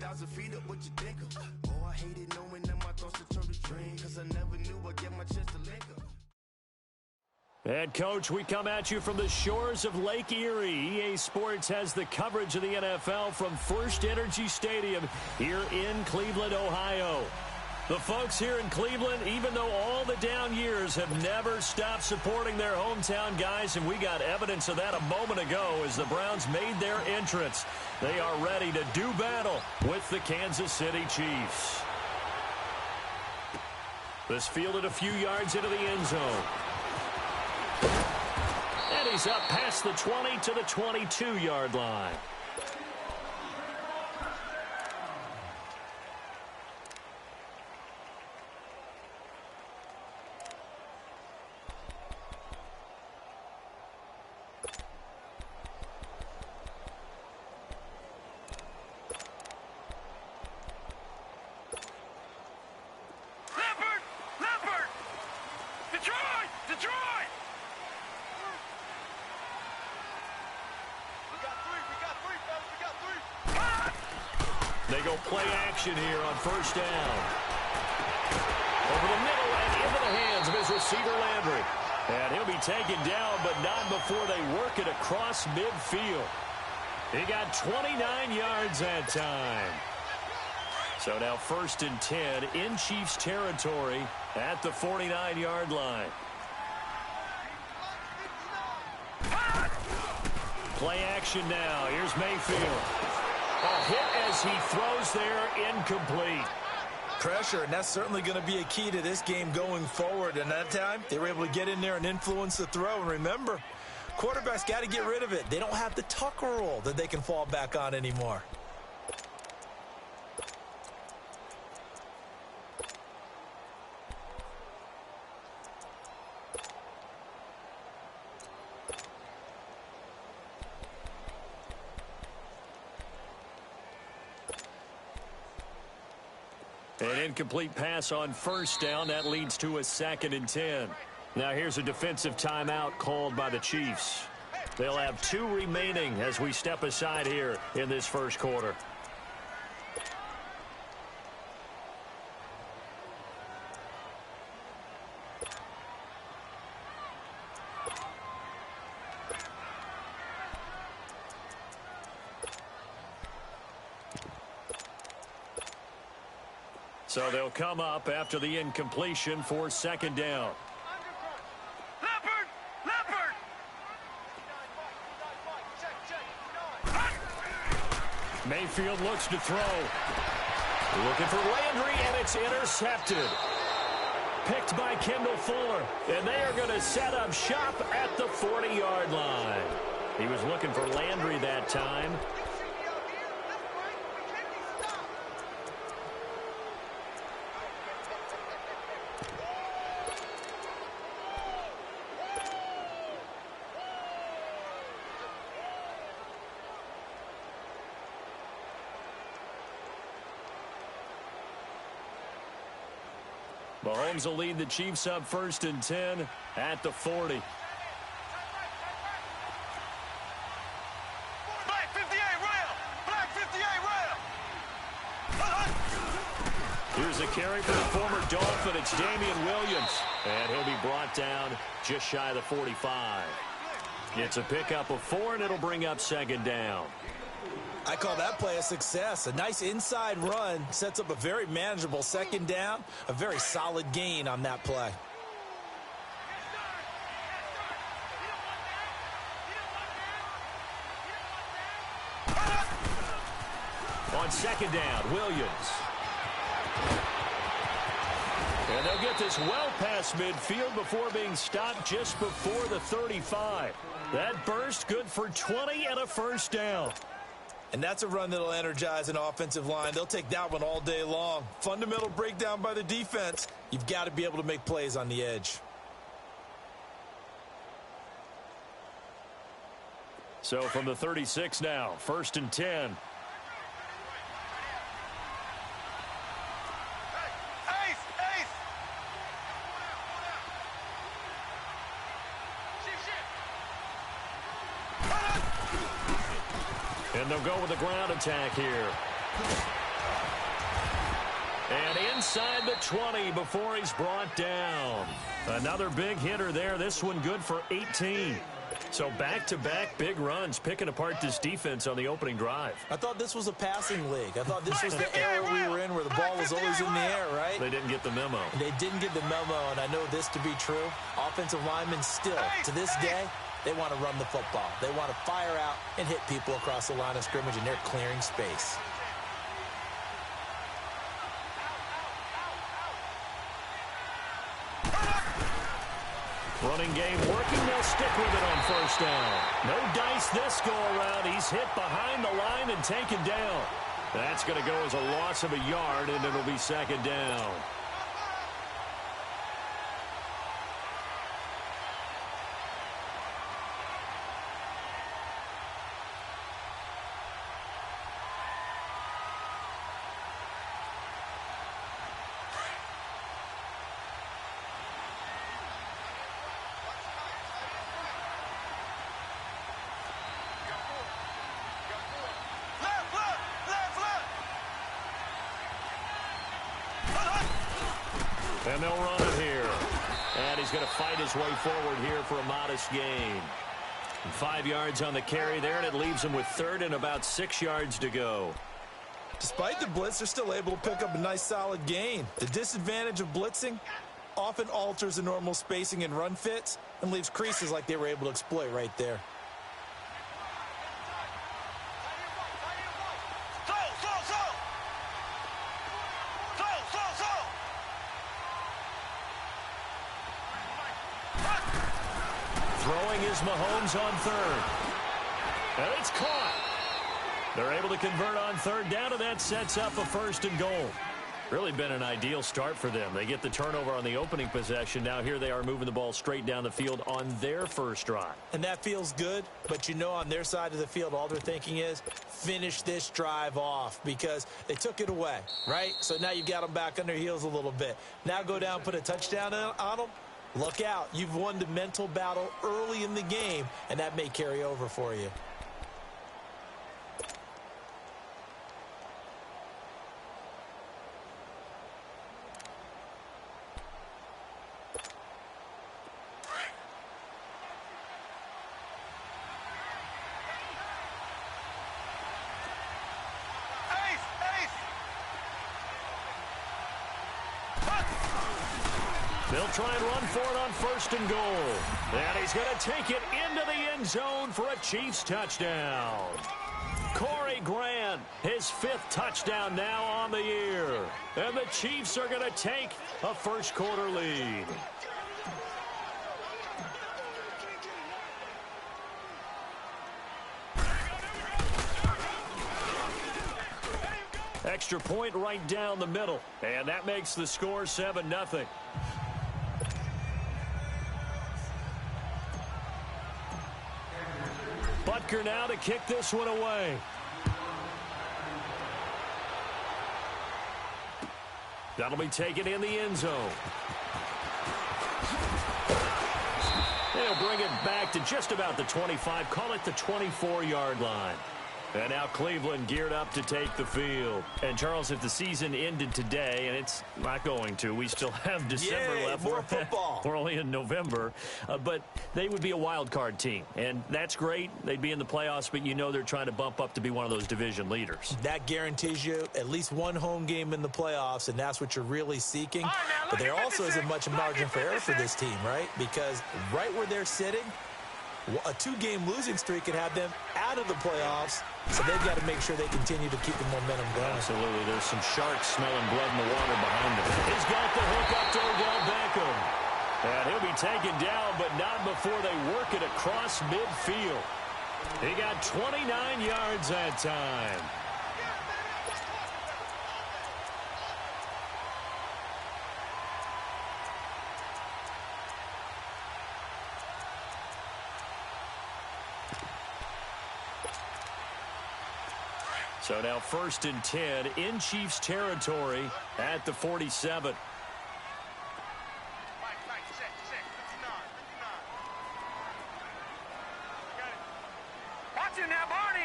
10,000 feet up, what you think of? Oh, I hated knowing that my thoughts would turn to dream, cause I never knew I'd get my chance to link up. And, Coach, we come at you from the shores of Lake Erie. EA Sports has the coverage of the NFL from First Energy Stadium here in Cleveland, Ohio. The folks here in Cleveland, even though all the down years, have never stopped supporting their hometown guys, and we got evidence of that a moment ago as the Browns made their entrance. They are ready to do battle with the Kansas City Chiefs. This fielded a few yards into the end zone. And he's up past the 20 to the 22-yard line. They go play action here on first down. Over the middle and into the hands of his receiver, Landry. And he'll be taken down, but not before they work it across midfield. He got 29 yards that time. So now 1st and 10 in Chiefs territory at the 49-yard line. Play action now. Here's Mayfield. A hit as he throws there, incomplete. Pressure, and that's certainly going to be a key to this game going forward. And that time, they were able to get in there and influence the throw. And remember, quarterbacks got to get rid of it. They don't have the Tucker rule that they can fall back on anymore. An incomplete pass on first down. That leads to a 2nd and 10. Now here's a defensive timeout called by the Chiefs. They'll have 2 remaining as we step aside here in this first quarter. So they'll come up after the incompletion for 2nd down. Leopard! Mayfield looks to throw. Looking for Landry, and it's intercepted. Picked by Kendall Fuller, and they are going to set up shop at the 40-yard line. He was looking for Landry that time. Mahomes will lead the Chiefs up 1st and 10 at the 40. Black 58 rail! Black 58 rail! Here's a carry for the former Dolphin. It's Damian Williams. And he'll be brought down just shy of the 45. It's a pickup of 4, and it'll bring up 2nd down. I call that play a success. A nice inside run sets up a very manageable 2nd down. A very solid gain on that play. On 2nd down, Williams. And they'll get this well past midfield before being stopped just before the 35. That burst good for 20 and a 1st down. And that's a run that'll energize an offensive line. They'll take that one all day long. Fundamental breakdown by the defense. You've got to be able to make plays on the edge. So from the 36 now, 1st and 10. And they'll go with the ground attack here. And inside the 20 before he's brought down. Another big hitter there. This one good for 18. So back-to-back big runs, picking apart this defense on the opening drive. I thought this was a passing league. I thought this was the era we were in where the ball was always in the air, right? They didn't get the memo. They didn't get the memo, and I know this to be true. Offensive linemen still, to this day, they want to run the football. They want to fire out and hit people across the line of scrimmage, and they're clearing space. Running game working. They'll stick with it on first down. No dice this go-around. He's hit behind the line and taken down. That's going to go as a loss of a yard, and it'll be second down. And they'll run it here. And he's going to fight his way forward here for a modest gain. 5 yards on the carry there, and it leaves him with third and about 6 yards to go. Despite the blitz, they're still able to pick up a nice solid gain. The disadvantage of blitzing often alters the normal spacing and run fits and leaves creases like they were able to exploit right there. Throwing is Mahomes on third. And it's caught. They're able to convert on third down, and that sets up a first and goal. Really been an ideal start for them. They get the turnover on the opening possession. Now here they are moving the ball straight down the field on their first drive. And that feels good, but you know on their side of the field, all they're thinking is finish this drive off because they took it away, right? So now you've got them back on their heels a little bit. Now go down, put a touchdown on them. Look out. You've won the mental battle early in the game, and that may carry over for you. They'll try and run for it on first and goal. And he's going to take it into the end zone for a Chiefs touchdown. Corey Grant, his 5th touchdown now on the year. And the Chiefs are going to take a first quarter lead. Extra point right down the middle. And that makes the score 7-0. Butker now to kick this one away. That'll be taken in the end zone. They'll bring it back to just about the 25, call it the 24-yard line. And now Cleveland geared up to take the field. And, Charles, if the season ended today, and it's not going to, we still have December left. More football. We're only in November. But they would be a wild card team. And that's great. They'd be in the playoffs, but you know they're trying to bump up to be one of those division leaders. That guarantees you at least one home game in the playoffs, and that's what you're really seeking. But there also isn't much margin for error for this team, right? Because right where they're sitting, a 2-game losing streak could have them out of the playoffs, so they've got to make sure they continue to keep the momentum going. Absolutely. There's some sharks smelling blood in the water behind them. He's got the hook up to Odell Beckham. And he'll be taken down, but not before they work it across midfield. He got 29 yards that time. So now 1st and 10 in Chiefs territory at the 47. Watch him now, Barney!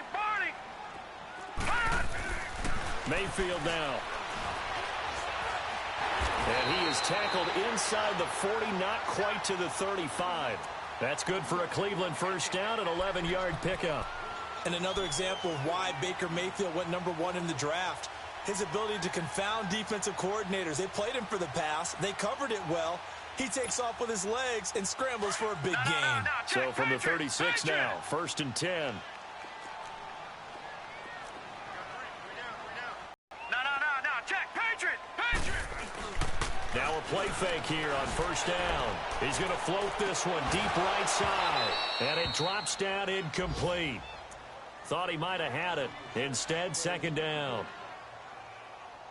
Mayfield now. And he is tackled inside the 40, not quite to the 35. That's good for a Cleveland first down, an 11-yard pickup. And another example of why Baker Mayfield went #1 in the draft. His ability to confound defensive coordinators. They played him for the pass. They covered it well. He takes off with his legs and scrambles for a big gain. So from the 36 now, 1st and 10. Now a play fake here on 1st down. He's going to float this one deep right side. And it drops down incomplete. Thought he might have had it. Instead, 2nd down.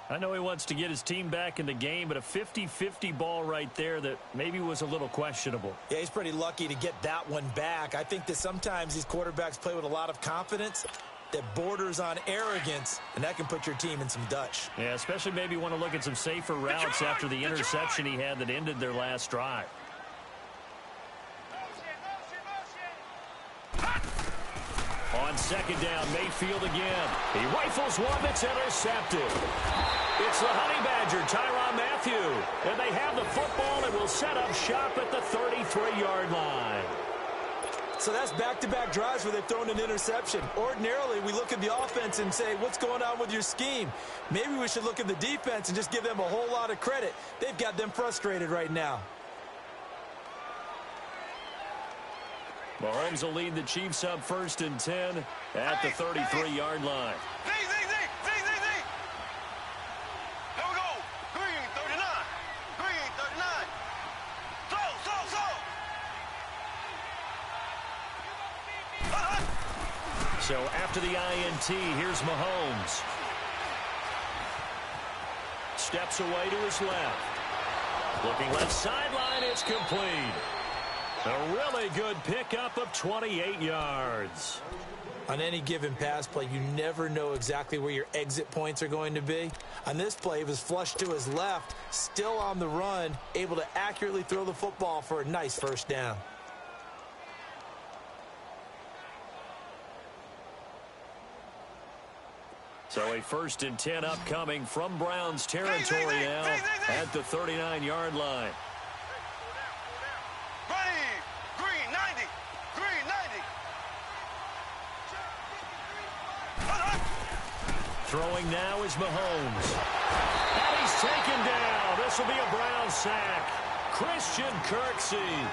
I know he wants to get his team back in the game, but a 50-50 ball right there that maybe was a little questionable. Yeah, he's pretty lucky to get that one back. I think that sometimes these quarterbacks play with a lot of confidence that borders on arrogance, and that can put your team in some Dutch. Yeah, especially maybe want to look at some safer routes after the interception he had that ended their last drive. On 2nd down, Mayfield again. He rifles one that's intercepted. It's the Honey Badger, Tyrann Mathieu. And they have the football and will set up shop at the 33-yard line. So that's back-to-back drives where they've thrown an interception. Ordinarily, we look at the offense and say, what's going on with your scheme? Maybe we should look at the defense and just give them a whole lot of credit. They've got them frustrated right now. Mahomes will lead the Chiefs up 1st and 10 at the 33-yard line. Here we go. Green 39. Green 39. So after the INT, here's Mahomes. Steps away to his left. Looking left sideline, it's complete. A really good pickup of 28 yards. On any given pass play, you never know exactly where your exit points are going to be. On this play, he was flushed to his left, still on the run, able to accurately throw the football for a nice 1st down. So a 1st and 10 upcoming from Browns territory now at the 39-yard line. Green 90. Green 90. Throwing now is Mahomes. And he's taken down. This will be a Brown sack. Christian Kirksey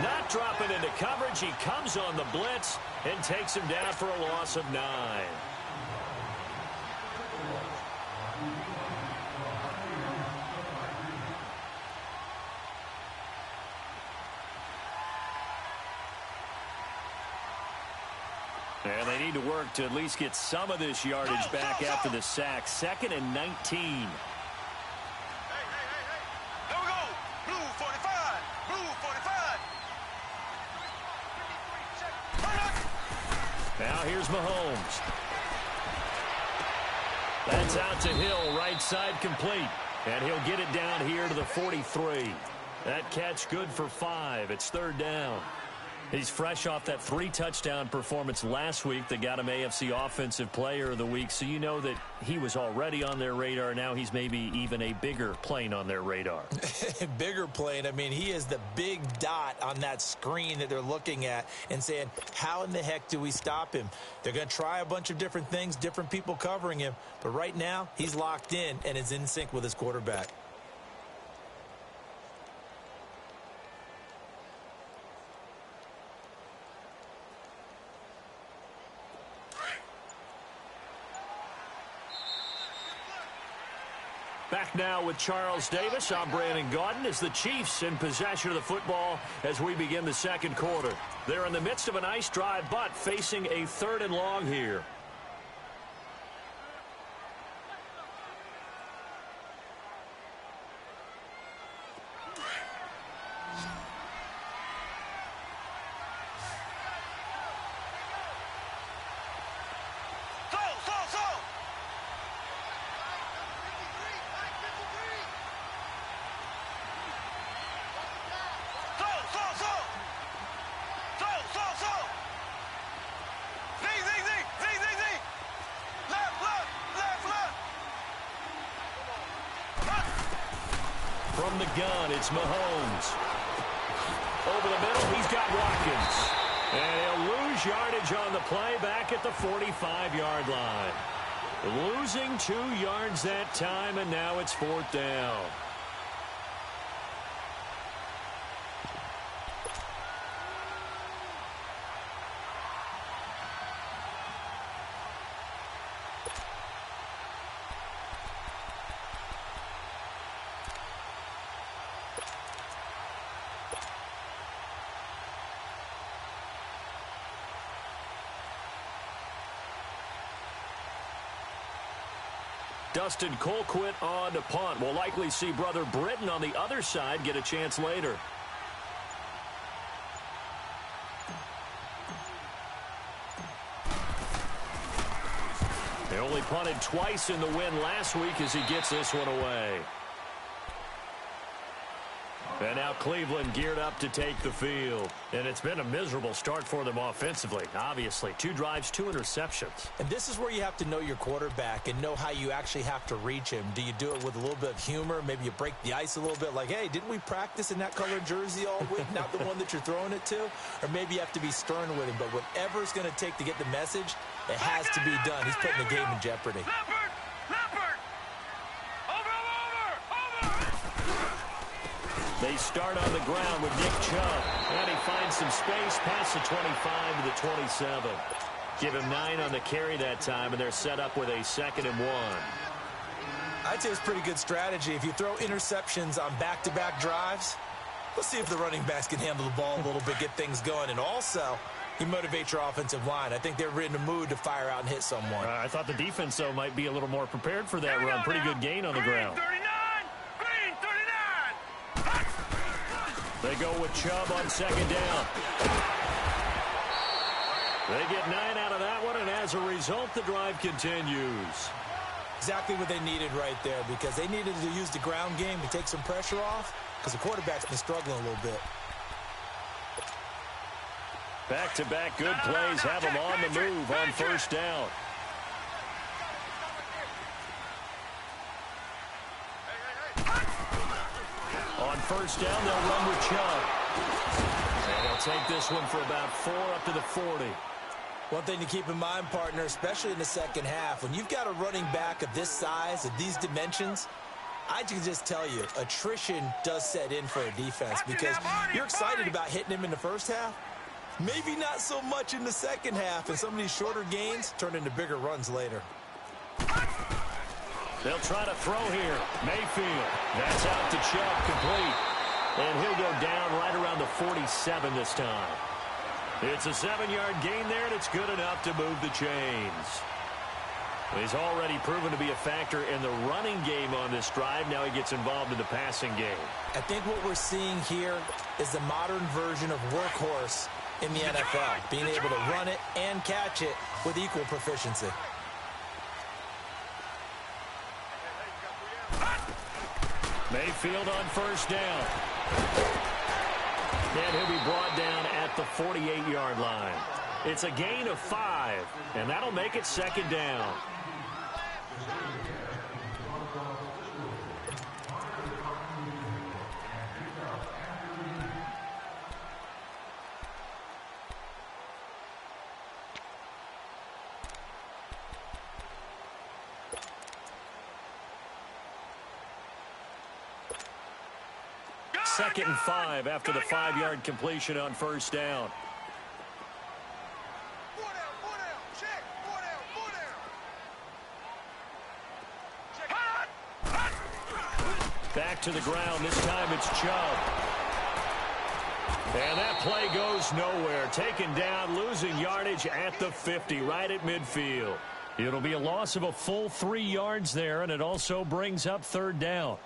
not dropping into coverage. He comes on the blitz and takes him down for a loss of 9. And they need to work to at least get some of this yardage back after the sack. 2nd and 19. Hey. Here we go. Blue 45. Blue 45. Now here's Mahomes. That's out to Hill, right side complete. And he'll get it down here to the 43. That catch good for 5. It's 3rd down. He's fresh off that 3-touchdown performance last week that got him AFC Offensive Player of the Week. So you know that he was already on their radar. Now he's maybe even a bigger plane on their radar. Bigger plane. I mean, he is the big dot on that screen that they're looking at and saying, how in the heck do we stop him? They're going to try a bunch of different things, different people covering him. But right now, he's locked in and is in sync with his quarterback. Back now with Charles Davis. I'm Brandon Gaudin as the Chiefs in possession of the football as we begin the 2nd quarter. They're in the midst of a nice drive, but facing a 3rd and long here. Zing. from the gun, it's Mahomes. Over the middle, he's got Watkins. And he'll lose yardage on the play back at the 45-yard line. Losing 2 yards that time, and now it's 4th down. Dustin Colquitt on to punt. We'll likely see Brother Britton on the other side get a chance later. They only punted twice in the win last week as he gets this one away. And now Cleveland geared up to take the field. And it's been a miserable start for them offensively, obviously. 2 drives, 2 interceptions. And this is where you have to know your quarterback and know how you actually have to reach him. Do you do it with a little bit of humor? Maybe you break the ice a little bit like, hey, didn't we practice in that colored jersey all week? Not the one that you're throwing it to? Or maybe you have to be stern with him. But whatever it's going to take to get the message, it has to be done. He's putting the game in jeopardy. They start on the ground with Nick Chubb. And he finds some space past the 25 to the 27. Give him 9 on the carry that time, and they're set up with a 2nd and 1. I'd say it's pretty good strategy. If you throw interceptions on back-to-back drives, let's see if the running backs can handle the ball a little bit, get things going. And also, you motivate your offensive line. I think they're in the mood to fire out and hit someone. I thought the defense, though, might be a little more prepared for that run. Pretty good gain on the ground. They go with Chubb on 2nd down. They get 9 out of that one, and as a result, the drive continues. Exactly what they needed right there, because they needed to use the ground game to take some pressure off, because the quarterback's been struggling a little bit. Back-to-back good plays have them on the move on 1st down. On 1st down, they'll run with Chubb. And they'll take this one for about 4 up to the 40. One thing to keep in mind, partner, especially in the second half, when you've got a running back of this size, of these dimensions, I can just tell you, attrition does set in for a defense, because you're excited about hitting him in the first half. Maybe not so much in the second half, and some of these shorter gains turn into bigger runs later. They'll try to throw here. Mayfield. That's out to Chubb, complete. And he'll go down right around the 47 this time. It's a 7-yard gain there, and it's good enough to move the chains. He's already proven to be a factor in the running game on this drive. Now he gets involved in the passing game. I think what we're seeing here is the modern version of workhorse in the NFL, being able to run it and catch it with equal proficiency. Mayfield on 1st down. And he'll be brought down at the 48-yard line. It's a gain of 5, and that'll make it 2nd down. Second and 5 after the 5-yard completion on 1st down. Back to the ground. This time it's Chubb. And that play goes nowhere. Taken down, losing yardage at the 50, right at midfield. It'll be a loss of a full 3 yards there, and it also brings up 3rd down.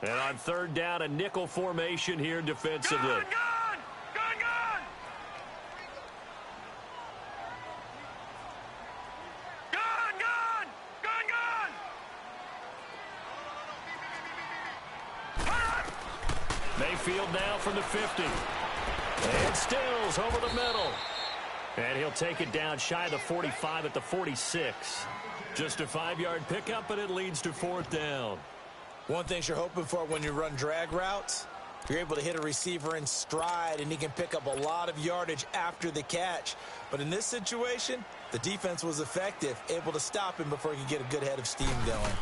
And on 3rd down, a nickel formation here defensively. Gun! Mayfield now from the 50. And Stills over the middle. And he'll take it down shy of the 45 at the 46. Just a 5-yard pickup, but it leads to 4th down. One thing you're hoping for when you run drag routes, you're able to hit a receiver in stride, and he can pick up a lot of yardage after the catch. But in this situation, the defense was effective, able to stop him before he could get a good head of steam going.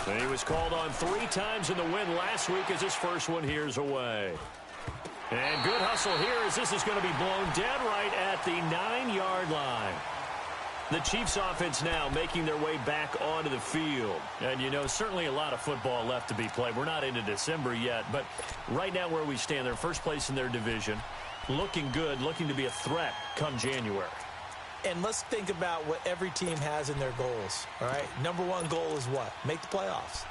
And he was called on 3 times in the win last week as his first one here's away. And good hustle here as this is going to be blown dead right at the 9-yard line. The Chiefs offense now making their way back onto the field. And, you know, certainly a lot of football left to be played. We're not into December yet, but right now where we stand, they're first place in their division. Looking good, looking to be a threat come January. And let's think about what every team has in their goals, all right? Number 1 goal is what? Make the playoffs.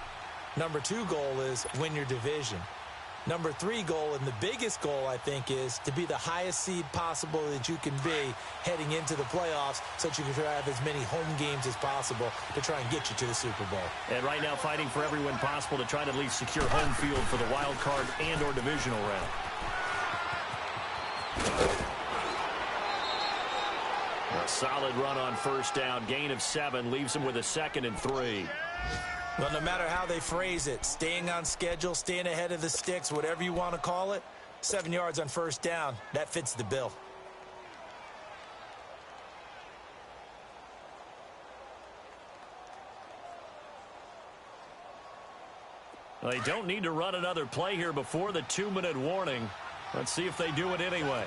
Number 2 goal is win your division. Number 3 goal, and the biggest goal, I think, is to be the highest seed possible that you can be heading into the playoffs so that you can have as many home games as possible to try and get you to the Super Bowl. And right now fighting for every win possible to try to at least secure home field for the wild card and or divisional round. A solid run on first down. Gain of 7 leaves him with a 2nd and 3. Well, no matter how they phrase it, staying on schedule, staying ahead of the sticks, whatever you want to call it, 7 yards on first down, that fits the bill. Well, they don't need to run another play here before the 2-minute warning. Let's see if they do it anyway.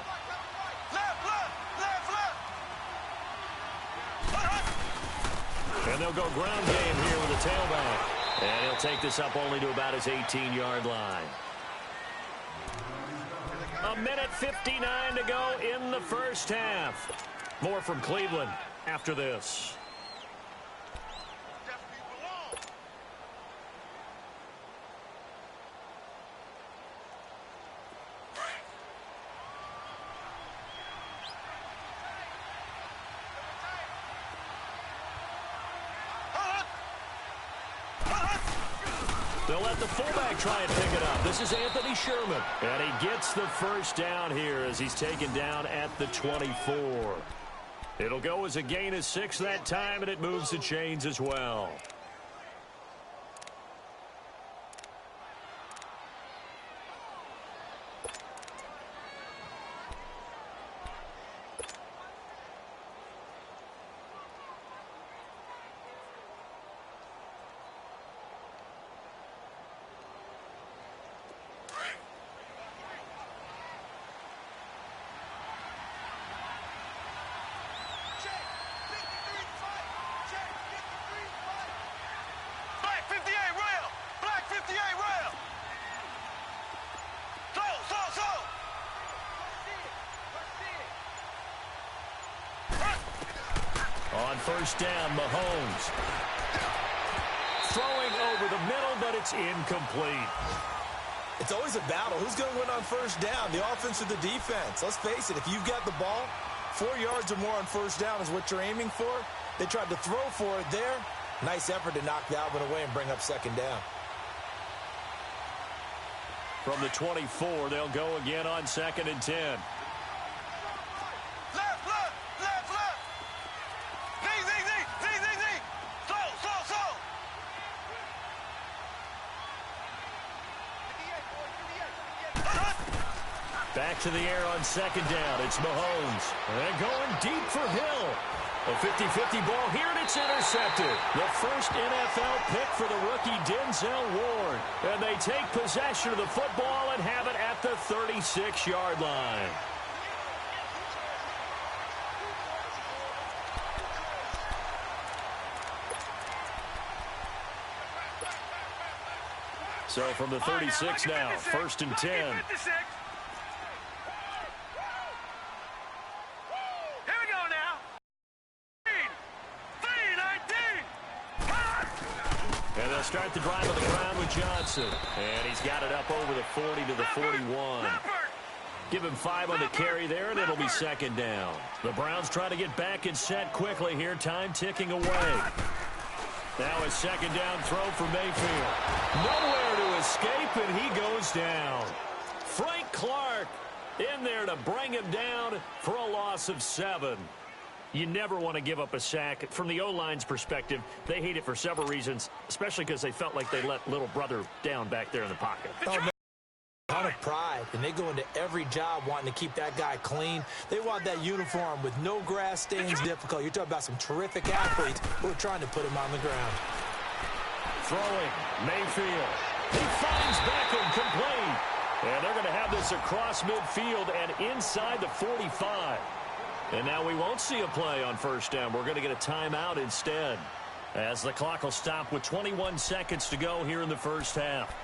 And they'll go ground game here with a tailback. And he'll take this up only to about his 18-yard line. 1:59 to go in the first half. More from Cleveland after this. They'll let the fullback try and pick it up. This is Anthony Sherman. And he gets the first down here as he's taken down at the 24. It'll go as a gain of 6 that time, and it moves the chains as well. On first down, Mahomes. Throwing over the middle, but it's incomplete. It's always a battle. Who's going to win on first down, the offense or the defense? Let's face it, if you've got the ball, 4 yards or more on first down is what you're aiming for. They tried to throw for it there. Nice effort to knock that one away and bring up second down. From the 24, they'll go again on 2nd and 10. Back to the air on 2nd down. It's Mahomes. And going deep for Hill. A 50-50 ball here, and it's intercepted. The first NFL pick for the rookie Denzel Ward. And they take possession of the football and have it at the 36-yard line. So from the 36 now, 1st and 10. And they'll start the drive on the ground with Johnson. And he's got it up over the 40 to the 41. Give him 5 on the carry there, and it'll be 2nd down. The Browns try to get back and set quickly here. Time ticking away. Now a 2nd down throw for Mayfield. Nowhere to escape, and he goes down. Frank Clark in there to bring him down for a loss of 7. You never want to give up a sack. From the O-line's perspective, they hate it for several reasons, especially because they felt like they let little brother down back there in the pocket. Oh, man. A ton of pride, and they go into every job wanting to keep that guy clean. They want that uniform with no grass stains difficult. You're talking about some terrific athletes who are trying to put him on the ground. Throwing, Mayfield. He finds Beckham complete. And they're going to have this across midfield and inside the 45. And now we won't see a play on first down. We're going to get a timeout instead, as the clock will stop with 21 seconds to go here in the first half.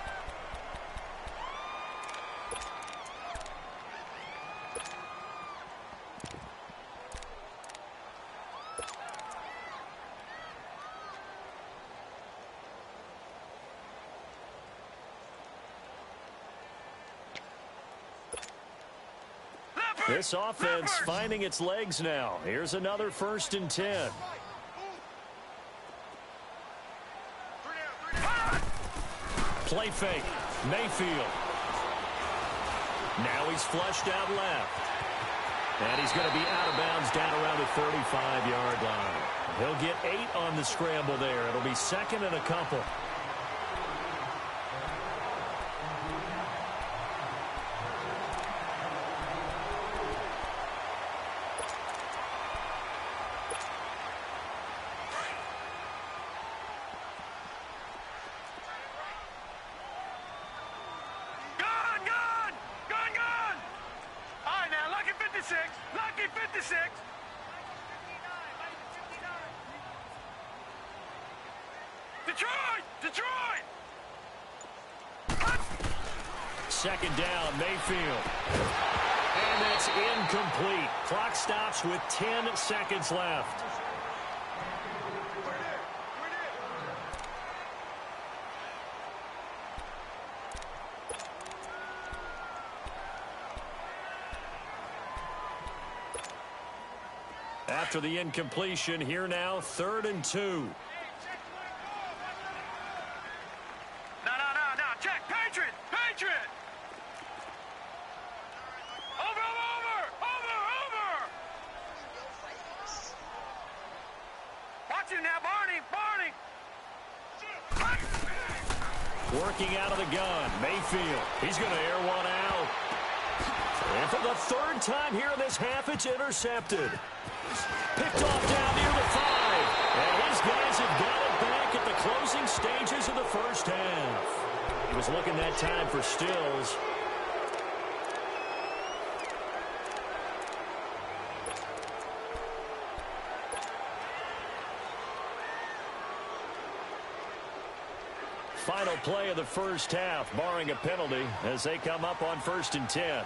This offense finding its legs now. Here's another 1st and 10. Play fake. Mayfield. Now he's flushed out left. And he's going to be out of bounds down around the 35-yard line. He'll get 8 on the scramble there. It'll be 2nd and a couple. Lucky 56. Detroit! 2nd down, Mayfield. And that's incomplete. Clock stops with 10 seconds left. After the incompletion, here now, 3rd and 2. No. Check. Patriot. Over. Watch him now, Barney. Working out of the gun, Mayfield. He's going to air one out. And for the 3rd time here in this half, it's intercepted. Picked off down near the 5. And his guys have got it back at the closing stages of the first half. He was looking that time for Stills. Final play of the first half, barring a penalty, as they come up on 1st and 10.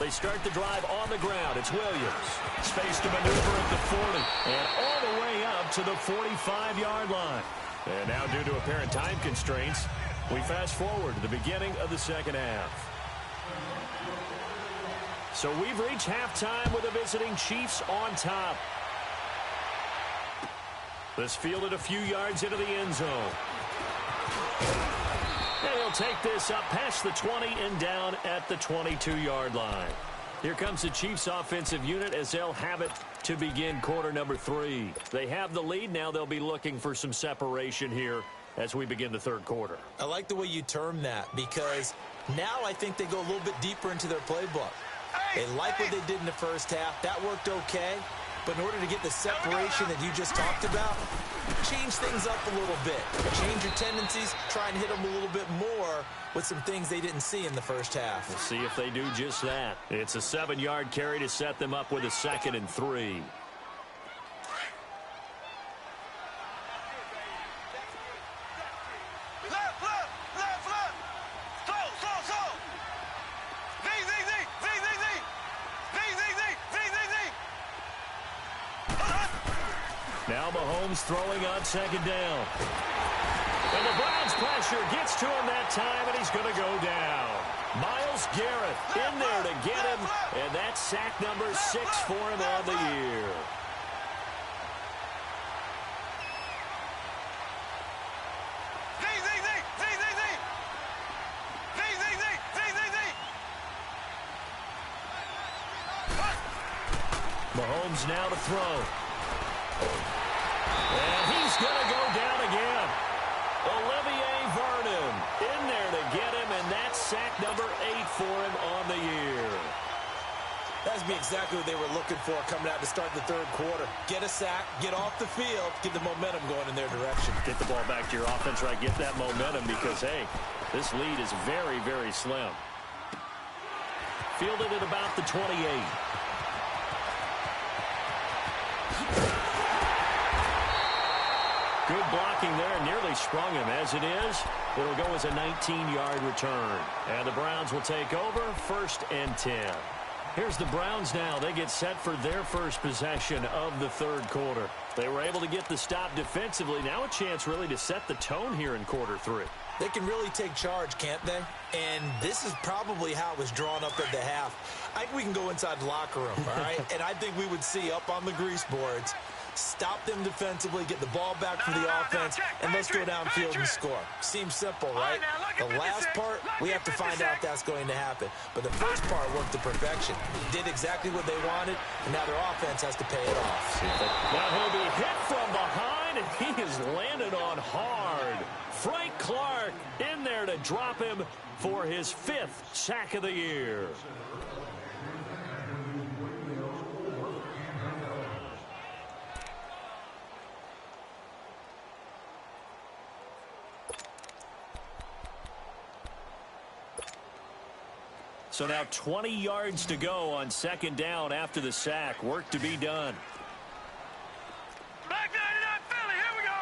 They start the drive on the ground. It's Williams. Space to maneuver at the 40. And all the way up to the 45-yard line. And now, due to apparent time constraints, we fast forward to the beginning of the second half. So we've reached halftime with the visiting Chiefs on top. This fielded a few yards into the end zone. And he'll take this up past the 20 and down at the 22-yard line. Here comes the Chiefs offensive unit as they'll have it to begin quarter number 3. They have the lead. Now they'll be looking for some separation here as we begin the 3rd quarter. I like the way you term that, because now I think they go a little bit deeper into their playbook. They like what they did in the first half. That worked okay. But in order to get the separation that you just talked about, change things up a little bit. Change your tendencies. Try and hit them a little bit more with some things they didn't see in the first half. We'll see if they do just that. It's a 7-yard carry to set them up with a 2nd and 3. Now Mahomes throwing on 2nd down. And the Browns pressure gets to him that time, and he's going to go down. Myles Garrett in there to get him, and that's sack number 6 for him on the year. Mahomes now to throw. And he's going to go down again. Olivier Vernon in there to get him, and that's sack number 8 for him on the year. That's exactly what they were looking for coming out to start the third quarter. Get a sack, get off the field, get the momentum going in their direction. Get the ball back to your offense, right? Get that momentum because, hey, this lead is very, very slim. Fielded at about the 28. Good blocking there. Nearly sprung him. As it is, it'll go as a 19-yard return. And the Browns will take over 1st and 10. Here's the Browns now. They get set for their first possession of the third quarter. They were able to get the stop defensively. Now a chance really to set the tone here in quarter 3. They can really take charge, can't they? And this is probably how it was drawn up at the half. I think we can go inside the locker room, all right? And I think we would see up on the grease boards, stop them defensively, get the ball back for the offense, and let's go downfield and score. Seems simple, right? The last part, we have to find out if that's going to happen. But the first part worked to perfection. Did exactly what they wanted, and now their offense has to pay it off. Now he'll be hit from behind, and he is landed on hard. Frank Clark in there to drop him for his 5th sack of the year. So now 20 yards to go on 2nd down after the sack. Work to be done. Back 99 Philly, here we go.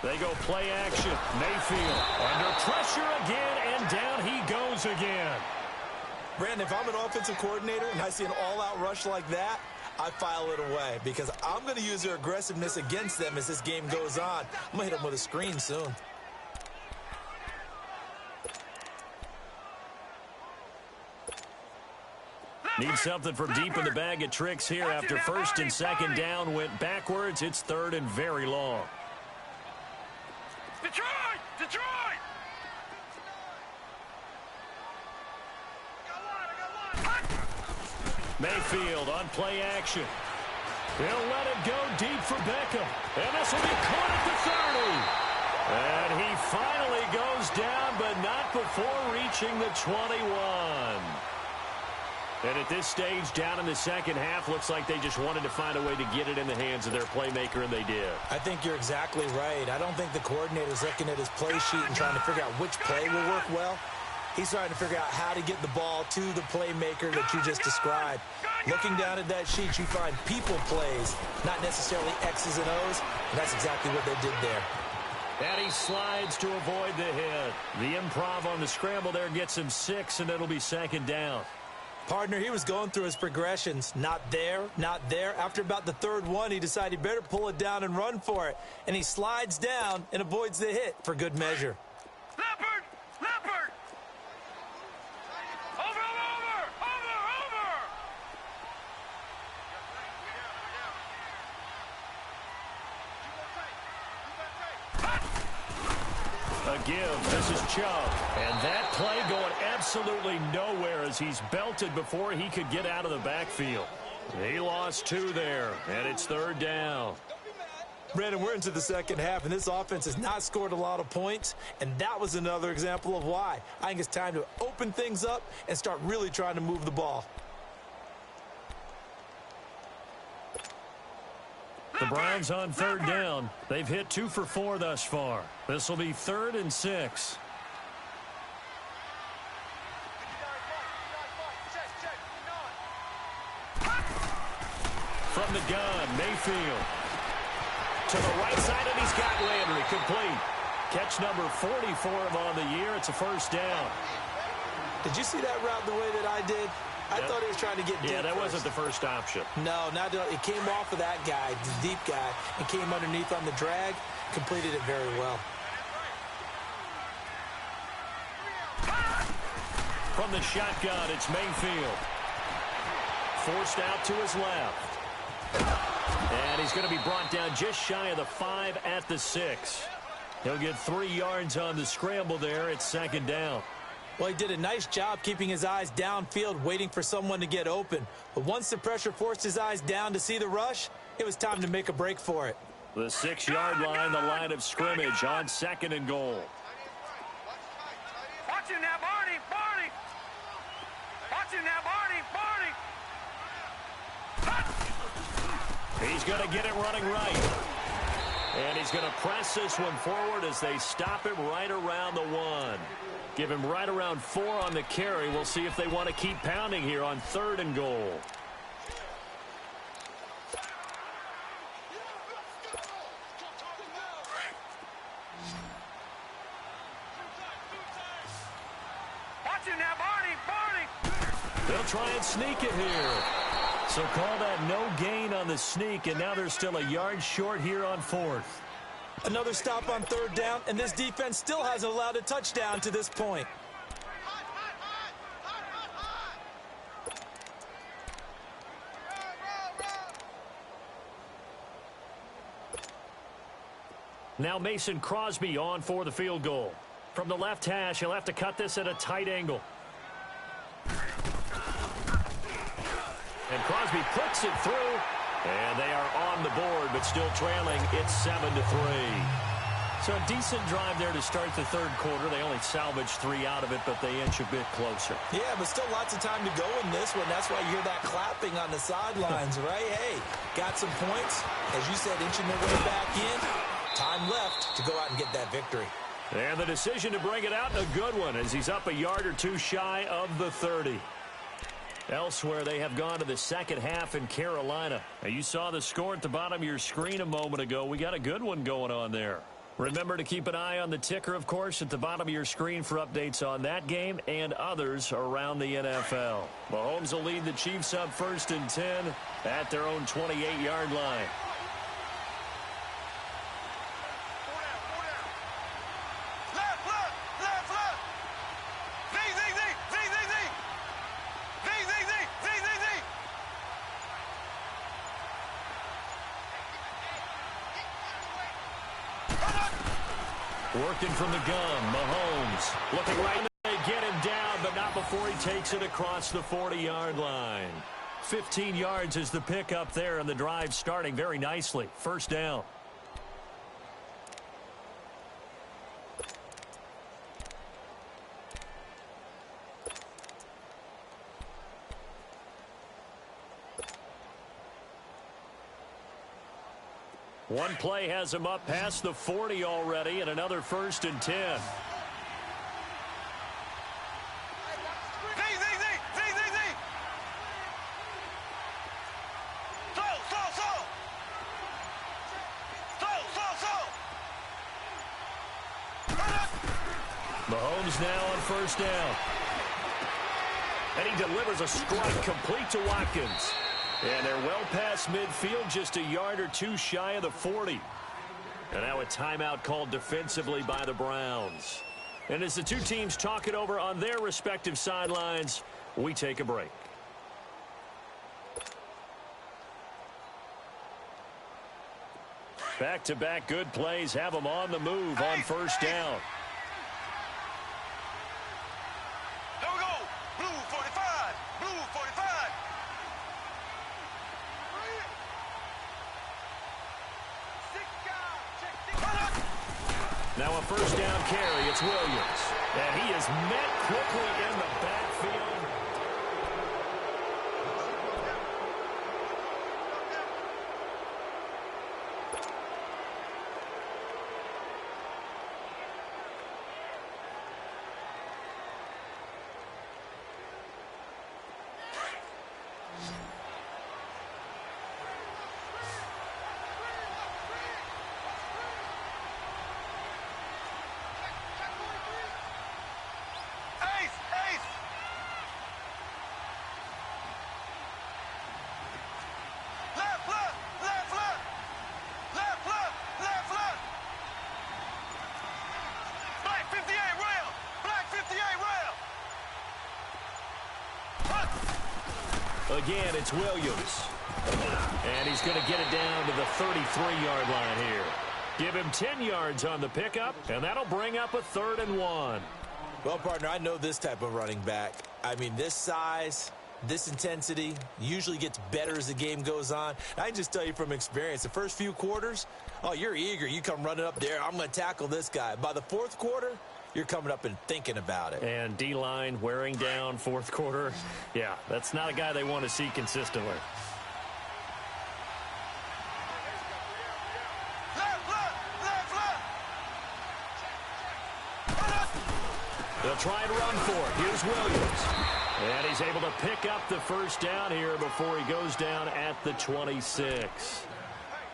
They go play action. Mayfield under pressure again, and down he goes again. Brandon, if I'm an offensive coordinator and I see an all-out rush like that, I file it away because I'm going to use their aggressiveness against them as this game goes on. I'm going to hit them with a screen soon. Need something from deep in the bag of tricks here after 1st and 2nd down went backwards. It's 3rd and very long. Detroit! Detroit! Mayfield on play action. He'll let it go deep for Beckham. And this will be caught at the 30. And he finally goes down, but not before reaching the 21. And at this stage, down in the second half, looks like they just wanted to find a way to get it in the hands of their playmaker, and they did. I think you're exactly right. I don't think the coordinator's looking at his play sheet and trying to figure out which play will work well. He's trying to figure out how to get the ball to the playmaker that you just described. Looking down at that sheet, you find people plays, not necessarily X's and O's, and that's exactly what they did there. And he slides to avoid the hit. The improv on the scramble there gets him 6, and it'll be 2nd down. Partner, he was going through his progressions. Not there, not there. After about the 3rd one, he decided he better pull it down and run for it. And he slides down and avoids the hit for good measure. Leopard! Leopard! Over, over, over, over! A give. This is Chubb. And that play going absolutely nowhere as he's belted before he could get out of the backfield. He lost 2 there, and it's 3rd down. Brandon, we're into the second half, and this offense has not scored a lot of points, and that was another example of why. I think it's time to open things up and start really trying to move the ball. The Browns on 3rd down. They've hit 2 for 4 thus far. This will be 3rd and 6. From the gun, Mayfield. To the right side, and he's got Landry complete. Catch number 40 for him on the year. It's a 1st down. Did you see that route the way that I did? I thought he was trying to get deep. Yeah, that first. wasn't the first option. No, not it came off of that guy, the deep guy, and came underneath on the drag. Completed it very well. From the shotgun, it's Mayfield. Forced out to his left. And he's going to be brought down just shy of the 5 at the 6. He'll get 3 yards on the scramble there. It's 2nd down. Well, he did a nice job keeping his eyes downfield, waiting for someone to get open. But once the pressure forced his eyes down to see the rush, it was time to make a break for it. The 6-yard line, the line of scrimmage on 2nd and goal. Watch him now, Barney! Barney! Watch him now, Barney! Barney! He's going to get it running right. And he's going to press this one forward as they stop him right around the 1. Give him right around 4 on the carry. We'll see if they want to keep pounding here on 3rd and goal. Watch him now, Barney! Barney! They'll try and sneak it here. So call that no gain on the sneak, and now they're still a yard short here on 4th. Another stop on 3rd down, and this defense still hasn't allowed a touchdown to this point. Now Mason Crosby on for the field goal. From the left hash, he'll have to cut this at a tight angle. And Crosby puts it through. And they are on the board, but still trailing. It's 7-3. So a decent drive there to start the 3rd quarter. They only salvaged 3 out of it, but they inch a bit closer. Yeah, but still lots of time to go in this one. That's why you hear that clapping on the sidelines, right? Hey, got some points. As you said, inching their way back in. Time left to go out and get that victory. And the decision to bring it out, a good one, as he's up a yard or 2 shy of the 30. Elsewhere, they have gone to the 2nd half in Carolina. Now, you saw the score at the bottom of your screen a moment ago. We got a good one going on there. Remember to keep an eye on the ticker, of course, at the bottom of your screen for updates on that game and others around the NFL. Mahomes will lead the Chiefs up 1st and 10 at their own 28-yard line. Working from the gun, Mahomes looking right. They get him down, but not before he takes it across the 40-yard line. 15 yards is the pickup there, and the drive starting very nicely. 1st down. One play has him up past the 40 already, and another 1st and 10. Mahomes now on 1st down. And he delivers a strike complete to Watkins. And they're well past midfield, just a yard or 2 shy of the 40. And now a timeout called defensively by the Browns. And as the two teams talk it over on their respective sidelines, we take a break. Back-to-back good plays have them on the move on 1st down. Here we go. Blue 45. Blue 45. Now a 1st down carry. It's Williams. And he is met quickly in the backfield. Again, it's Williams. And he's going to get it down to the 33-yard line here. Give him 10 yards on the pickup, and that'll bring up a 3rd and 1. Well, partner, I know this type of running back. I mean, this size, this intensity usually gets better as the game goes on. I can just tell you from experience, the first few quarters, oh, you're eager. You come running up there, I'm going to tackle this guy. By the fourth quarter, you're coming up and thinking about it. And D-line wearing down fourth quarter. Yeah, that's not a guy they want to see consistently. They'll try and run for it. Here's Williams. And he's able to pick up the first down here before he goes down at the 26.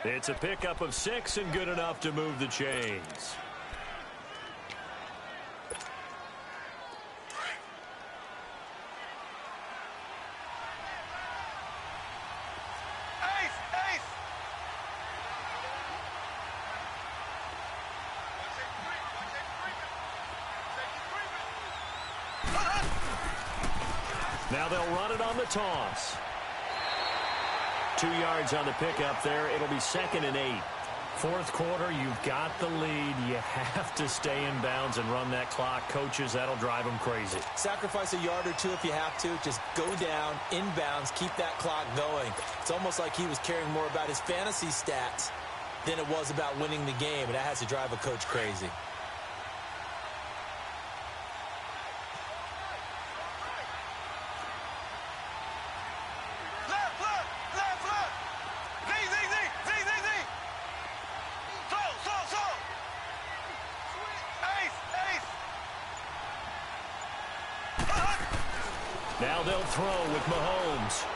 It's a pickup of 6 and good enough to move the chains. Now they'll run it on the toss. 2 yards on the pickup there. It'll be 2nd and 8. Fourth quarter, you've got the lead. You have to stay in bounds and run that clock. Coaches, that'll drive them crazy. Sacrifice a yard or two if you have to. Just go down, in bounds, keep that clock going. It's almost like he was caring more about his fantasy stats than it was about winning the game, and that has to drive a coach crazy. Now they'll throw with Mahomes.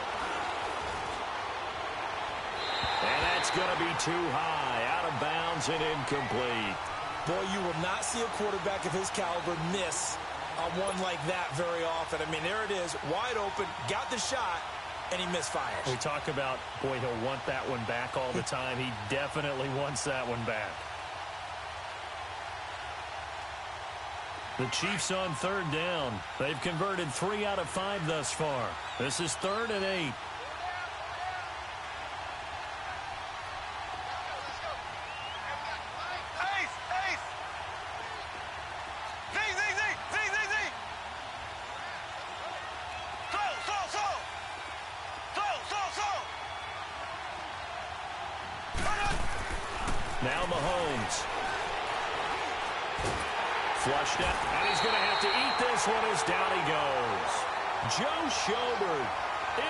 And that's going to be too high, out of bounds and incomplete. Boy, you will not see a quarterback of his caliber miss on one like that very often. I mean, there it is, wide open, got the shot, and he misfires. We talk about, boy, he'll want that one back all the time. He definitely wants that one back. The Chiefs on 3rd down. They've converted 3 out of 5 thus far. This is 3rd and 8. Now Mahomes. Flushed it, and he's going to have to eat this one as down he goes. Joe Schobert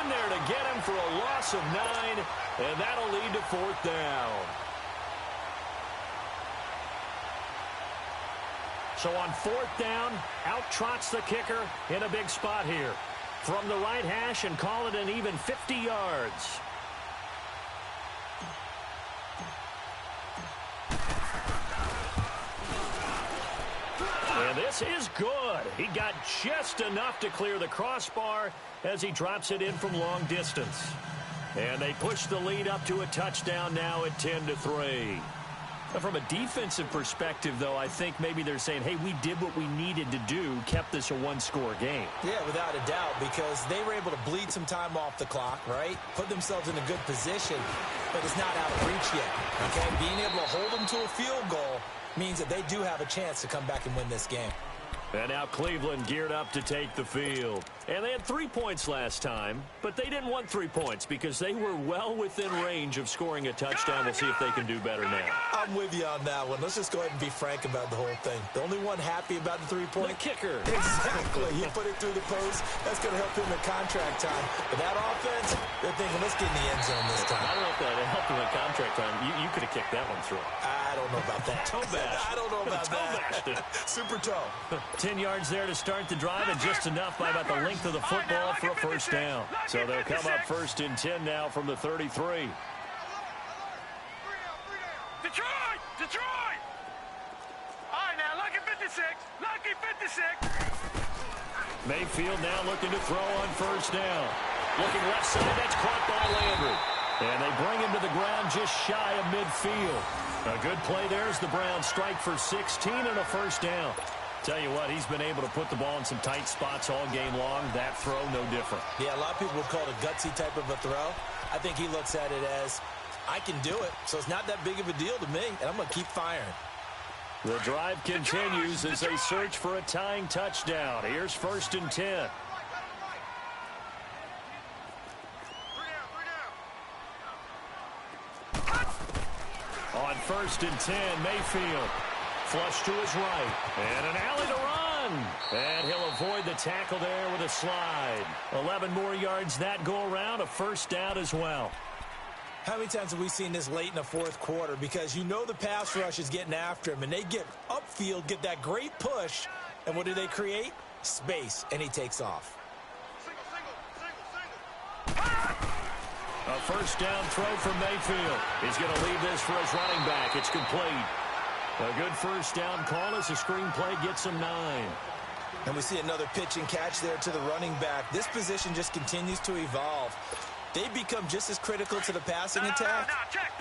in there to get him for a loss of 9, and that'll lead to 4th down. So on 4th down, out trots the kicker in a big spot here. From the right hash and call it an even 50 yards. And this is good. He got just enough to clear the crossbar as he drops it in from long distance. And they push the lead up to a touchdown now at 10-3. From a defensive perspective, though, I think maybe they're saying, hey, we did what we needed to do, kept this a one-score game. Yeah, without a doubt, because they were able to bleed some time off the clock, right? Put themselves in a good position, but it's not out of reach yet, okay? Being able to hold them to a field goal means that they do have a chance to come back and win this game. And now Cleveland geared up to take the field. And they had 3 points last time, but they didn't want 3 points because they were well within range of scoring a touchdown. We'll see if they can do better now. I'm with you on that one. Let's just go ahead and be frank about the whole thing. The only one happy about the 3-point? The kicker. Exactly. He put it through the post. That's going to help him in contract time. But that offense, they're thinking, let's get in the end zone this time. I don't know if that helped him in contract time. You could have kicked that one through. I don't know about that. Toe bash. I don't know about that. Super toe. 10 yards there to start the drive, and just enough by about the length of the football for a first down. So they'll come up 1st and 10 now from the 33. Detroit! Detroit! All right, now, lucky 56. Lucky 56. Mayfield now looking to throw on first down. Looking left side, that's caught by Landry. And they bring him to the ground just shy of midfield. A good play there as the Browns strike for 16 and a first down. Tell you what, he's been able to put the ball in some tight spots all game long. That throw, no different. Yeah, a lot of people would call it a gutsy type of a throw. I think he looks at it as, I can do it, so it's not that big of a deal to me, and I'm going to keep firing. The drive continues as they search for a tying touchdown. Here's 1st and 10. On 1st and 10, Mayfield. Flush to his right. And an alley to run. And he'll avoid the tackle there with a slide. 11 more yards that go around. A 1st down as well. How many times have we seen this late in the 4th quarter? Because you know the pass rush is getting after him, and they get upfield, get that great push, and what do they create? Space, and he takes off. A 1st down throw from Mayfield. He's going to leave this for his running back. It's complete. A good 1st down call as the screenplay gets him 9. And we see another pitch and catch there to the running back. This position just continues to evolve. They become just as critical to the passing attack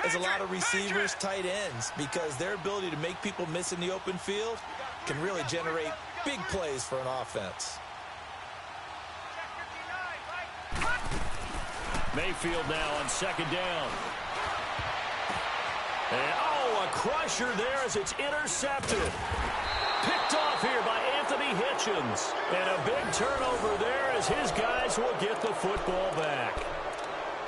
as a lot of receivers, tight ends, because their ability to make people miss in the open field can really generate big plays for an offense. Mayfield now on 2nd down. And, a crusher there as it's intercepted. Picked off here by Anthony Hitchens. And a big turnover there as his guys will get the football back.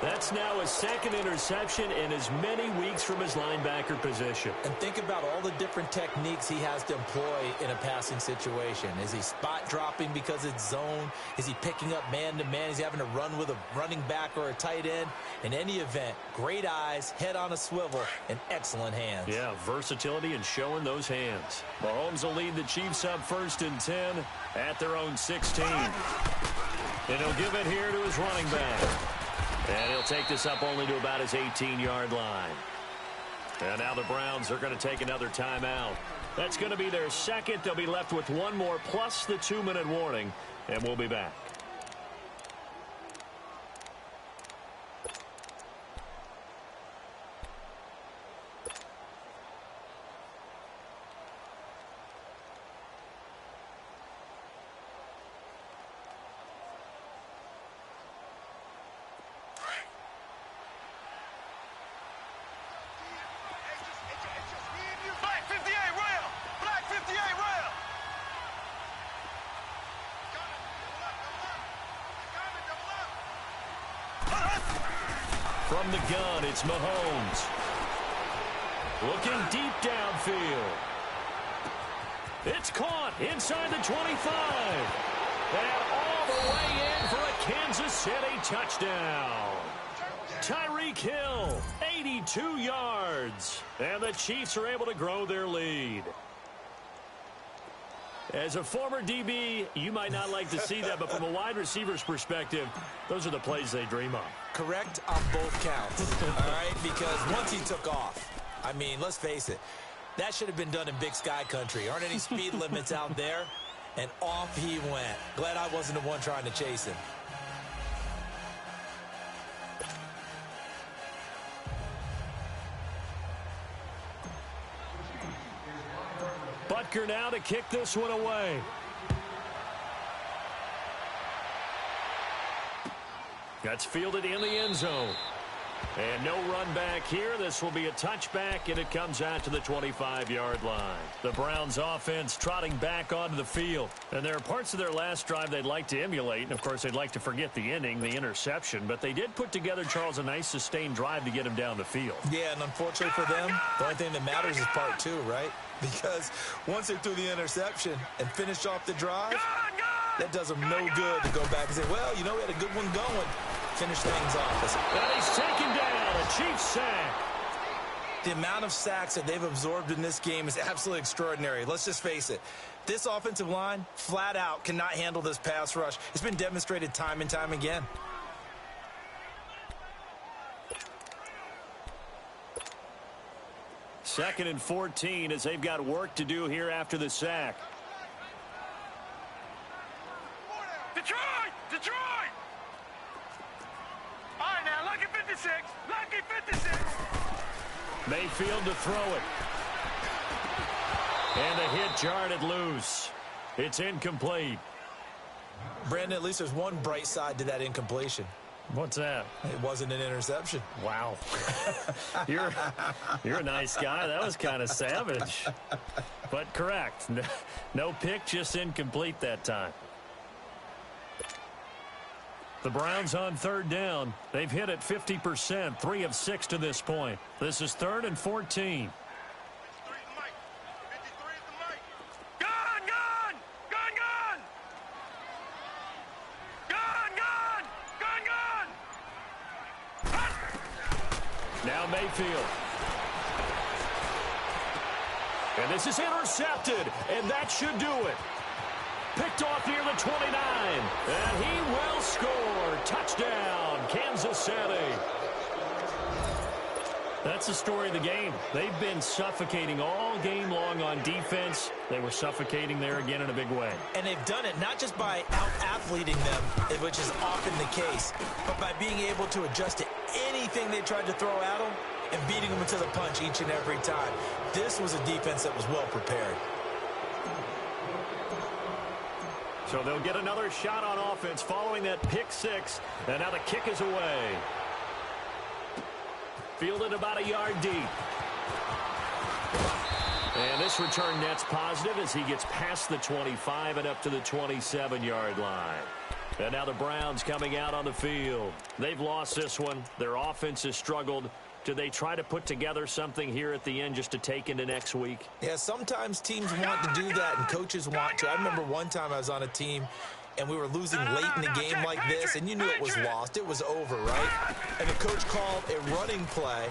That's now his 2nd interception in as many weeks from his linebacker position. And think about all the different techniques he has to employ in a passing situation. Is he spot dropping because it's zone? Is he picking up man-to-man? Is he having to run with a running back or a tight end? In any event, great eyes, head on a swivel, and excellent hands. Yeah, versatility and showing those hands. Mahomes will lead the Chiefs up 1st and 10 at their own 16. And he'll give it here to his running back. And he'll take this up only to about his 18-yard line. And now the Browns are going to take another timeout. That's going to be their 2nd. They'll be left with 1 more plus the 2-minute warning. And we'll be back. From the gun, it's Mahomes. Looking deep downfield. It's caught inside the 25. And all the way in for a Kansas City touchdown. Tyreek Hill, 82 yards. And the Chiefs are able to grow their lead. As a former DB, you might not like to see that, but from a wide receiver's perspective, those are the plays they dream of. Correct on both counts, all right? Because once he took off, I mean, let's face it, that should have been done in Big Sky Country. Aren't any speed limits out there? And off he went. Glad I wasn't the one trying to chase him. Butker now to kick this one away. That's fielded in the end zone. And no run back here. This will be a touchback, and it comes out to the 25-yard line. The Browns offense trotting back onto the field. And there are parts of their last drive they'd like to emulate. And, of course, they'd like to forget the ending, the interception. But they did put together, Charles, a nice sustained drive to get him down the field. Yeah, and unfortunately for them, the only thing that matters is part 2, right? Because once they threw the interception and finished off the drive, that does them no good to go back and say, well, you know, we had a good one going. Finish things off. And he's taken down. A Chiefs sack. The amount of sacks that they've absorbed in this game is absolutely extraordinary. Let's just face it. This offensive line, flat out, cannot handle this pass rush. It's been demonstrated time and time again. Second and 14 as they've got work to do here after the sack. Detroit! Detroit! All right, now, lucky 56. Lucky 56. Mayfield to throw it. And the hit jarred it loose. It's incomplete. Brandon, at least there's one bright side to that incompletion. What's that? It wasn't an interception. Wow. You're a nice guy. That was kind of savage. But correct. No pick, just incomplete that time. The Browns on third down. They've hit it 50%, 3 of 6 to this point. This is 3rd and 14. Now Mayfield. And this is intercepted, and that should do it. Picked off near the 29, and he will score. Touchdown, Kansas City. That's the story of the game. They've been suffocating all game long on defense. They were suffocating there again in a big way. And they've done it not just by out-athleting them, which is often the case, but by being able to adjust to anything they tried to throw at them and beating them to the punch each and every time. This was a defense that was well prepared. So they'll get another shot on offense following that pick six. And now the kick is away. Fielded about a yard deep. And this return net's positive as he gets past the 25 and up to the 27-yard line. And now the Browns coming out on the field. They've lost this one. Their offense has struggled. Do they try to put together something here at the end just to take into next week? Yeah, sometimes teams want to do that and coaches want to. I remember one time I was on a team and we were losing late in the game like this, and you knew it was lost. It was over, right? And the coach called a running play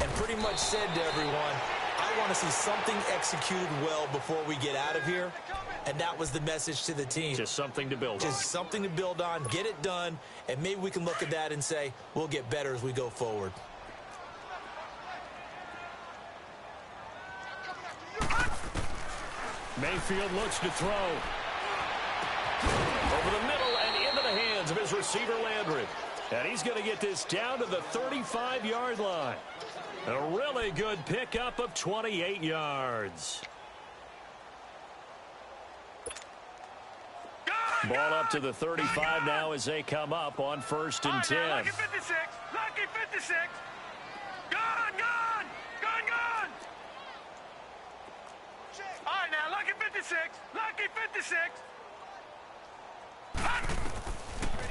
and pretty much said to everyone, I want to see something executed well before we get out of here. And that was the message to the team. Just something to build on. Just something to build on, get it done, and maybe we can look at that and say, we'll get better as we go forward. Mayfield looks to throw. Over the middle and into the hands of his receiver, Landry. And he's going to get this down to the 35-yard line. A really good pickup of 28 yards. Ball up to the 35 now as they come up on 1st and 10. Lucky 56. Lucky 56. Gone. All right, now, lucky 56. Lucky 56.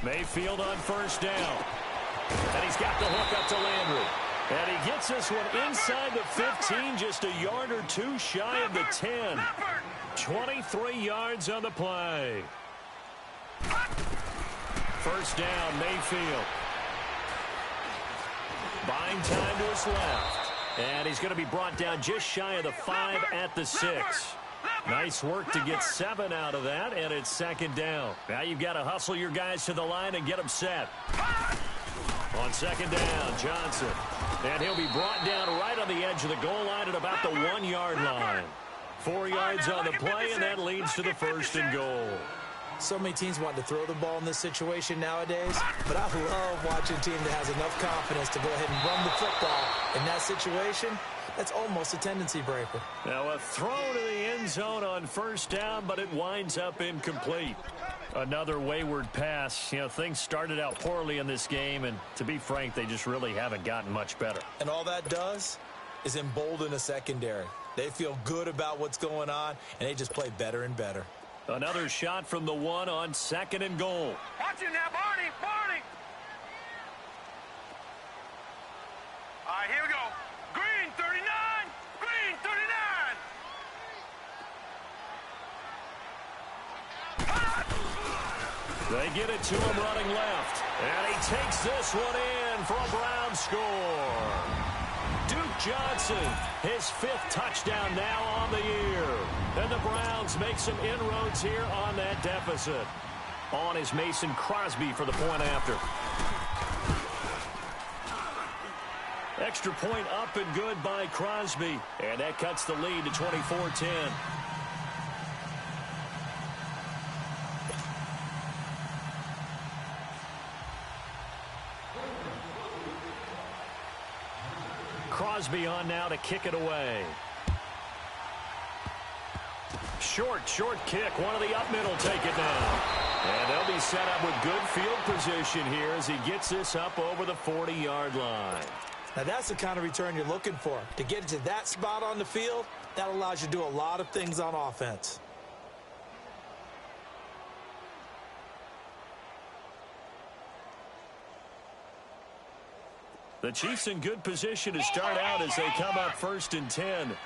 Mayfield on 1st down. And he's got the hook up to Landry. And he gets this one inside the 15, just a yard or two shy of the 10. 23 yards on the play. 1st down, Mayfield. Buying time to his left. And he's going to be brought down just shy of the 5 at the 6. Nice work to get 7 out of that, and it's 2nd down. Now you've got to hustle your guys to the line and get them set. On 2nd down, Johnson. And he'll be brought down right on the edge of the goal line at about the 1-yard line. 4 yards on the play, and that leads to the 1st and goal. So many teams want to throw the ball in this situation nowadays, but I love watching a team that has enough confidence to go ahead and run the football in that situation. That's almost a tendency breaker. Now a throw to the end zone on 1st down, but it winds up incomplete. Another wayward pass. You know, things started out poorly in this game, and to be frank, they just really haven't gotten much better. And all that does is embolden a secondary. They feel good about what's going on, and they just play better and better. Another shot from the 1 on 2nd and goal. Watch it now, Barney. All right, here we go. Green 39. Green 39. They get it to him running left. And he takes this one in for a Brown score. Duke Johnson, his 5th touchdown now on the year. And the Browns make some inroads here on that deficit. On is Mason Crosby for the point after. Extra point up and good by Crosby. And that cuts the lead to 24-10. Crosby on now to kick it away. Short kick. One of the up middle take it now. And they'll be set up with good field position here as he gets this up over the 40-yard line. Now that's the kind of return you're looking for. To get it to that spot on the field, That allows you to do a lot of things on offense. The Chiefs in good position to start out as they come up 1st and 10.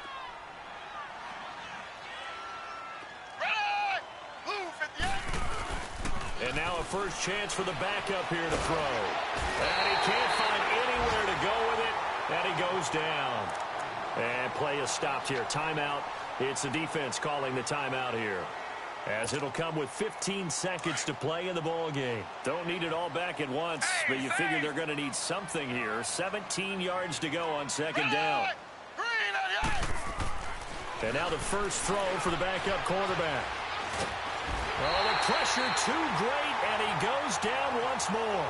And now a first chance for the backup here to throw. And he can't find anywhere to go with it, and he goes down. And play is stopped here. Timeout. It's the defense calling the timeout here, as it'll come with 15 seconds to play in the ball game. Don't need it all back at once, but you figure they're going to need something here. 17 yards to go on 2nd down. And now the first throw for the backup quarterback. Oh, the pressure too great, and he goes down once more.